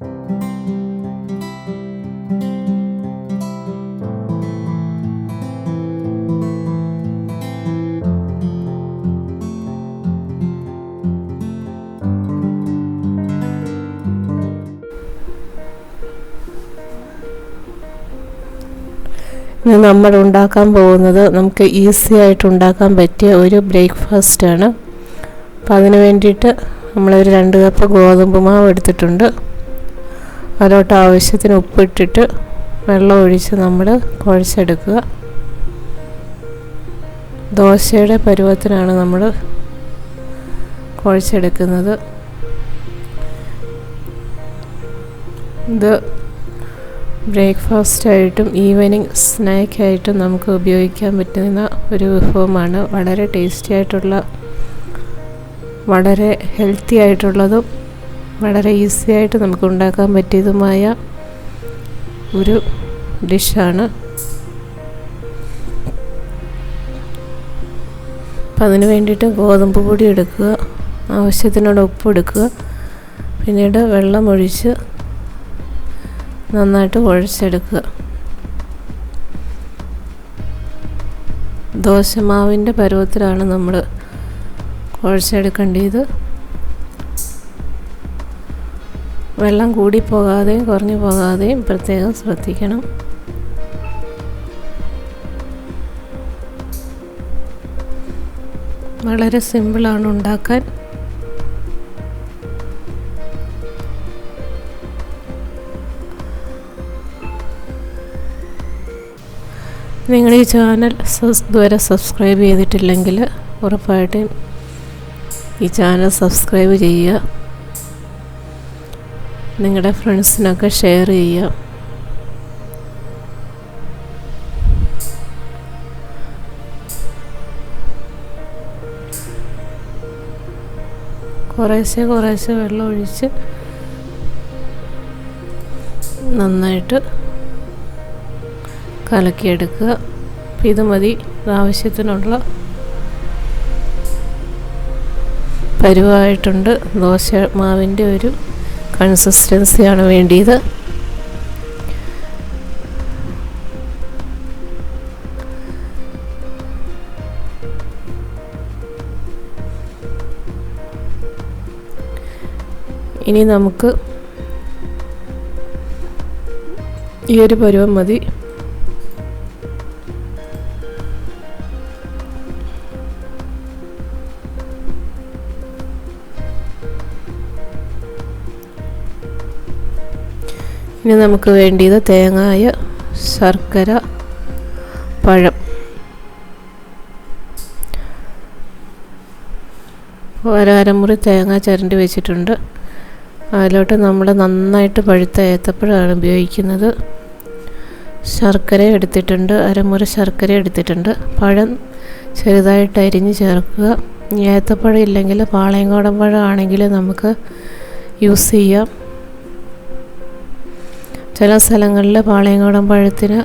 ഇന്ന് നമ്മൾ ഉണ്ടാക്കാൻ പോകുന്നത് നമുക്ക് ഈസി ആയിട്ട് ഉണ്ടാക്കാൻ പറ്റിയ ഒരു ബ്രേക്ക്ഫാസ്റ്റ് ആണ്. അപ്പോൾ അതിന് വേണ്ടിയിട്ട് നമ്മളൊരു 2 കപ്പ് ഗോതമ്പ് മാവ് എടുത്തിട്ടുണ്ട്. അതിലോട്ട് ആവശ്യത്തിന് ഉപ്പിട്ടിട്ട് വെള്ളം ഒഴിച്ച് നമ്മൾ കുഴച്ചെടുക്കുക. ദോശയുടെ പരുവത്തിനാണ് നമ്മൾ കുഴച്ചെടുക്കുന്നത്. ഇത് ബ്രേക്ക്ഫാസ്റ്റായിട്ടും ഈവനിങ് സ്നാക്കായിട്ടും നമുക്ക് ഉപയോഗിക്കാൻ പറ്റുന്ന ഒരു വിഭവമാണ്. വളരെ ടേസ്റ്റി ആയിട്ടുള്ള, വളരെ ഹെൽത്തി ആയിട്ടുള്ളതും വളരെ ഈസി ആയിട്ട് നമുക്ക് ഉണ്ടാക്കാൻ പറ്റിയതുമായ ഒരു ഡിഷാണ്. അപ്പം അതിന് വേണ്ടിയിട്ട് ഗോതമ്പ് പൊടി എടുക്കുക, ആവശ്യത്തിനുള്ള ഉപ്പ് എടുക്കുക, പിന്നീട് വെള്ളം ഒഴിച്ച് നന്നായിട്ട് കുഴച്ചെടുക്കുക. ദോശമാവിൻ്റെ പരുവത്തിലാണ് നമ്മൾ കുഴച്ചെടുക്കേണ്ടത്. വെള്ളം കൂടി പോകാതെയും കുറഞ്ഞു പോകാതെയും പ്രത്യേകം ശ്രദ്ധിക്കണം. വളരെ സിമ്പിളാണ് ഉണ്ടാക്കാൻ. നിങ്ങൾ ഈ ചാനൽ ഇതുവരെ സബ്സ്ക്രൈബ് ചെയ്തിട്ടില്ലെങ്കിൽ ഉറപ്പായിട്ടും ഈ ചാനൽ സബ്സ്ക്രൈബ് ചെയ്യുക, നിങ്ങളുടെ ഫ്രണ്ട്സിനൊക്കെ ഷെയർ ചെയ്യുക. കുറേശ്ശെ കുറേശ്ശെ വെള്ളം ഒഴിച്ച് നന്നായിട്ട് കലക്കിയെടുക്കുക. ഇത് മതി, ആവശ്യത്തിനുള്ള പരുവായിട്ടുണ്ട്. ദോശ മാവിൻ്റെ ഒരു കൺസിസ്റ്റൻസിയാണ് വേണ്ടിയത്. ഇനി നമുക്ക് ഈ ഒരു പരുവം മതി. ഇനി നമുക്ക് വേണ്ടിയത് തേങ്ങായ, ശർക്കര, പഴം. അരമുറി തേങ്ങ ചിരണ്ടി വെച്ചിട്ടുണ്ട്. അതിലോട്ട് നമ്മൾ നന്നായിട്ട് പഴുത്ത ഏത്തപ്പഴമാണ് ഉപയോഗിക്കുന്നത്. ശർക്കര എടുത്തിട്ടുണ്ട്, അരമുറി ശർക്കര എടുത്തിട്ടുണ്ട്. പഴം ചെറുതായിട്ട് അരിഞ്ഞ് ചേർക്കുക. ഏത്തപ്പഴം ഇല്ലെങ്കിൽ പാളയംകോടൻ പഴം ആണെങ്കിൽ നമുക്ക് യൂസ് ചെയ്യാം. ചില സ്ഥലങ്ങളിൽ പാളയംകോടൻ പഴത്തിന്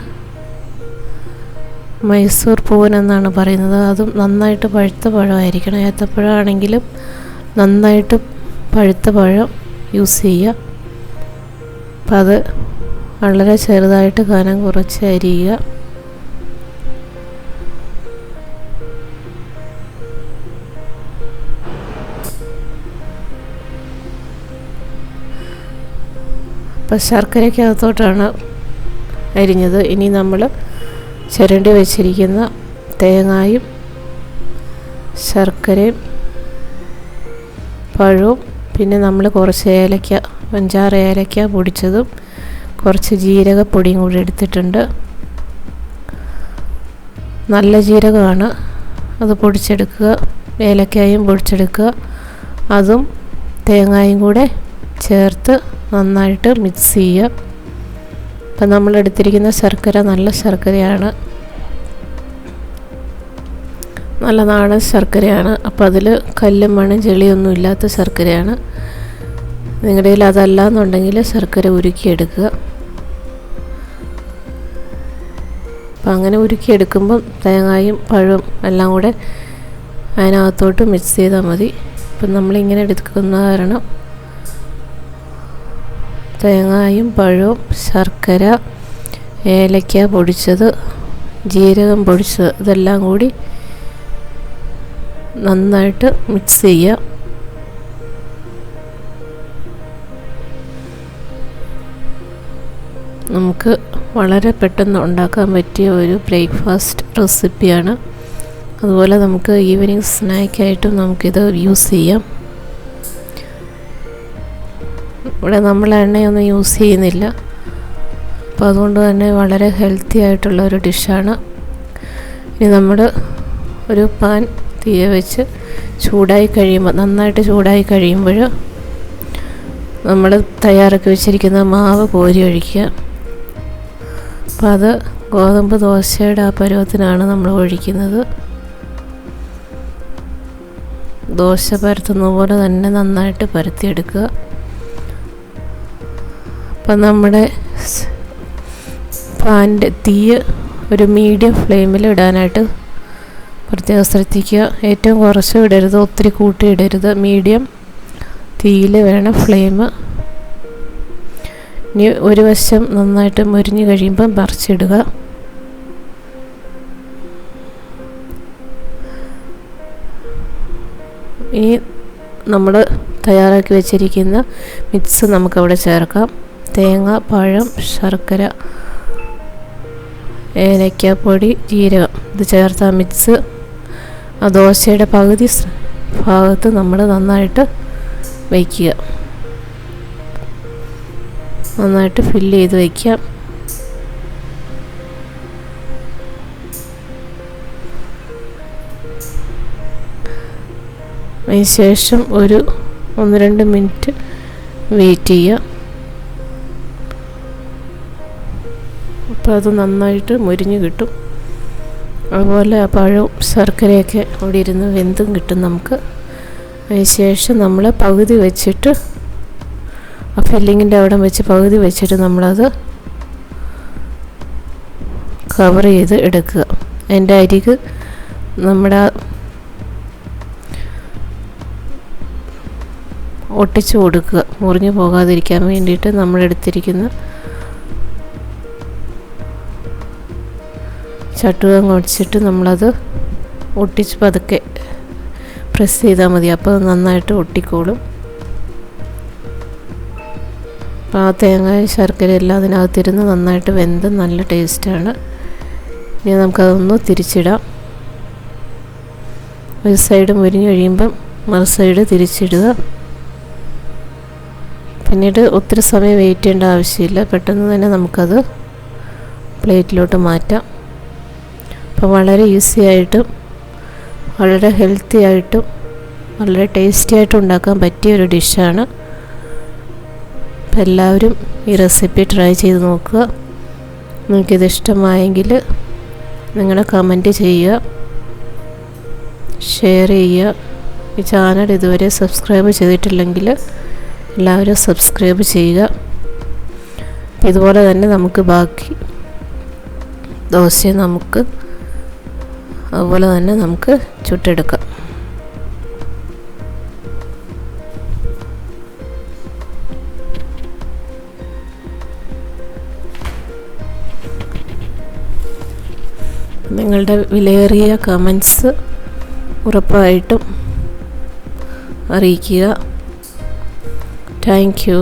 മൈസൂർ പൂവൻ എന്നാണ് പറയുന്നത്. അതും നന്നായിട്ട് പഴുത്ത പഴമായിരിക്കണം. ഏത്തപ്പഴമാണെങ്കിലും നന്നായിട്ട് പഴുത്ത പഴം യൂസ് ചെയ്യുക. അപ്പം അത് വളരെ ചെറുതായിട്ട് കനം കുറച്ച് അരിയുക. അപ്പം ശർക്കരയ്ക്കകത്തോട്ടാണ് അരിഞ്ഞത്. ഇനി നമ്മൾ ചിരണ്ടി വെച്ചിരിക്കുന്ന തേങ്ങായും ശർക്കരയും പഴവും, പിന്നെ നമ്മൾ കുറച്ച് ഏലക്ക, 5-6 ഏലക്ക പൊടിച്ചതും കുറച്ച് ജീരകപ്പൊടിയും കൂടി എടുത്തിട്ടുണ്ട്. നല്ല ജീരകമാണ്, അത് പൊടിച്ചെടുക്കുക. ഏലക്കായും പൊടിച്ചെടുക്കുക. അതും തേങ്ങായും കൂടെ ചേർത്ത് നന്നായിട്ട് മിക്സ് ചെയ്യുക. അപ്പം നമ്മളെടുത്തിരിക്കുന്ന ശർക്കര നല്ല ശർക്കരയാണ്, നല്ല നാടൻ ശർക്കരയാണ്. അപ്പോൾ അതിൽ കല്ലും മണ്ണും ചെളിയൊന്നും ഇല്ലാത്ത ശർക്കരയാണ്. നിങ്ങളുടെ കയ്യിൽ അതല്ല എന്നുണ്ടെങ്കിൽ ശർക്കര ഉരുക്കിയെടുക്കുക. അപ്പം അങ്ങനെ ഉരുക്കിയെടുക്കുമ്പം തേങ്ങായും പഴവും എല്ലാം കൂടെ അതിനകത്തോട്ട് മിക്സ് ചെയ്താൽ മതി. അപ്പം നമ്മളിങ്ങനെ എടുക്കുന്ന കാരണം തേങ്ങയും പഴവും ശർക്കര, ഏലക്ക പൊടിച്ചത്, ജീരകം പൊടിച്ചത് ഇതെല്ലാം കൂടി നന്നായിട്ട് മിക്സ് ചെയ്യുക. നമുക്ക് വളരെ പെട്ടെന്ന് ഉണ്ടാക്കാൻ പറ്റിയ ഒരു ബ്രേക്ക്ഫാസ്റ്റ് റെസിപ്പിയാണ്. അതുപോലെ നമുക്ക് ഈവനിങ് സ്നാക്കായിട്ടും നമുക്കിത് യൂസ് ചെയ്യാം. ഇവിടെ നമ്മൾ എണ്ണയൊന്നും യൂസ് ചെയ്യുന്നില്ല, അപ്പോൾ അതുകൊണ്ട് തന്നെ വളരെ ഹെൽത്തി ആയിട്ടുള്ള ഒരു ഡിഷാണ്. ഇനി നമ്മൾ ഒരു പാൻ തീയെ വെച്ച് നന്നായിട്ട് ചൂടായി കഴിയുമ്പോൾ നമ്മൾ തയ്യാറാക്കി വെച്ചിരിക്കുന്ന മാവ് കോരി ഒഴിക്കുക. അപ്പോൾ അത് ഗോതമ്പ് ദോശയുടെ ആ പരുവത്തിനാണ് നമ്മൾ ഒഴിക്കുന്നത്. ദോശ പരത്തുന്ന പോലെ തന്നെ നന്നായിട്ട് പരത്തിയെടുക്കുക. അപ്പം നമ്മുടെ പാനിൻ്റെ തീ ഒരു മീഡിയം ഫ്ലെയിമിൽ ഇടാനായിട്ട് പ്രത്യേകം ശ്രദ്ധിക്കുക. ഏറ്റവും കുറച്ച് ഇടരുത്, ഒത്തിരി കൂട്ടി ഇടരുത്. മീഡിയം തീയിൽ വേണം ഫ്ലെയിം. ഇനി ഒരു വശം നന്നായിട്ട് മുരിഞ്ഞ് കഴിയുമ്പം മറിച്ചിടുക. ഇനി നമ്മൾ തയ്യാറാക്കി വെച്ചിരിക്കുന്ന മിക്സ് നമുക്കവിടെ ചേർക്കാം. തേങ്ങ, പഴം, ശർക്കര, ഏലക്കാപ്പൊടി, ജീരകം ഇത് ചേർത്ത മിക്സ് ആ ദോശയുടെ പകുതി ഭാഗത്ത് നമ്മൾ നന്നായിട്ട് വയ്ക്കുക. നന്നായിട്ട് ഫില്ല് ചെയ്ത് വയ്ക്കാം. അതിന് ശേഷം ഒരു 1-2 മിനിറ്റ് വെയിറ്റ് ചെയ്യുക. അപ്പോൾ അത് നന്നായിട്ട് മുരിഞ്ഞ് കിട്ടും. അതുപോലെ ആ പഴവും ശർക്കരയൊക്കെ അവിടെ ഇരുന്ന് വെന്തും കിട്ടും നമുക്ക്. അതിന് ശേഷം നമ്മൾ പകുതി വെച്ചിട്ട് ആ ഫില്ലിങ്ങിൻ്റെ അവിടെ വെച്ച് പകുതി വെച്ചിട്ട് നമ്മളത് കവർ ചെയ്ത് എടുക്കുക. അതിൻ്റെ അരിക് നമ്മുടെ ഒട്ടിച്ച് കൊടുക്കുക, മുറിഞ്ഞു പോകാതിരിക്കാൻ വേണ്ടിയിട്ട്. നമ്മളെടുത്തിരിക്കുന്ന ചട്ടുകം ഒടിച്ചിട്ട് നമ്മളത് ഒട്ടിച്ച് പതുക്കെ പ്രസ് ചെയ്താൽ മതി. അപ്പോൾ നന്നായിട്ട് ഒട്ടിക്കോളും. അപ്പോൾ ആ തേങ്ങയും ശർക്കര എല്ലാം അതിനകത്തിരുന്ന് നന്നായിട്ട് വെന്ത് നല്ല ടേസ്റ്റാണ്. ഇനി നമുക്കതൊന്ന് തിരിച്ചിടാം. ഒരു സൈഡ് മുരിഞ്ഞ് കഴിയുമ്പം മറു സൈഡ് തിരിച്ചിടുക. പിന്നീട് ഒത്തിരി സമയം വെയിറ്റ് ചെയ്യേണ്ട ആവശ്യമില്ല, പെട്ടെന്ന് തന്നെ നമുക്കത് പ്ലേറ്റിലോട്ട് മാറ്റാം. അപ്പോൾ വളരെ ഈസി ആയിട്ടും വളരെ ഹെൽത്തി ആയിട്ടും വളരെ ടേസ്റ്റി ആയിട്ടും ഉണ്ടാക്കാൻ പറ്റിയ ഒരു ഡിഷാണ്. അപ്പോൾ എല്ലാവരും ഈ റെസിപ്പി ട്രൈ ചെയ്ത് നോക്കുക. നിങ്ങൾക്കിത് ഇഷ്ടമായെങ്കിൽ നിങ്ങൾ കമൻറ്റ് ചെയ്യുക, ഷെയർ ചെയ്യുക. ഈ ചാനൽ ഇതുവരെ സബ്സ്ക്രൈബ് ചെയ്തിട്ടില്ലെങ്കിൽ എല്ലാവരും സബ്സ്ക്രൈബ് ചെയ്യുക. ഇതുപോലെ തന്നെ നമുക്ക് ബാക്കി ദോശ അതുപോലെ തന്നെ നമുക്ക് ചുട്ടെടുക്കാം. നിങ്ങളുടെ വിലയേറിയ കമൻസ് ഉറപ്പായിട്ടും അറിയിക്കുക. Thank you.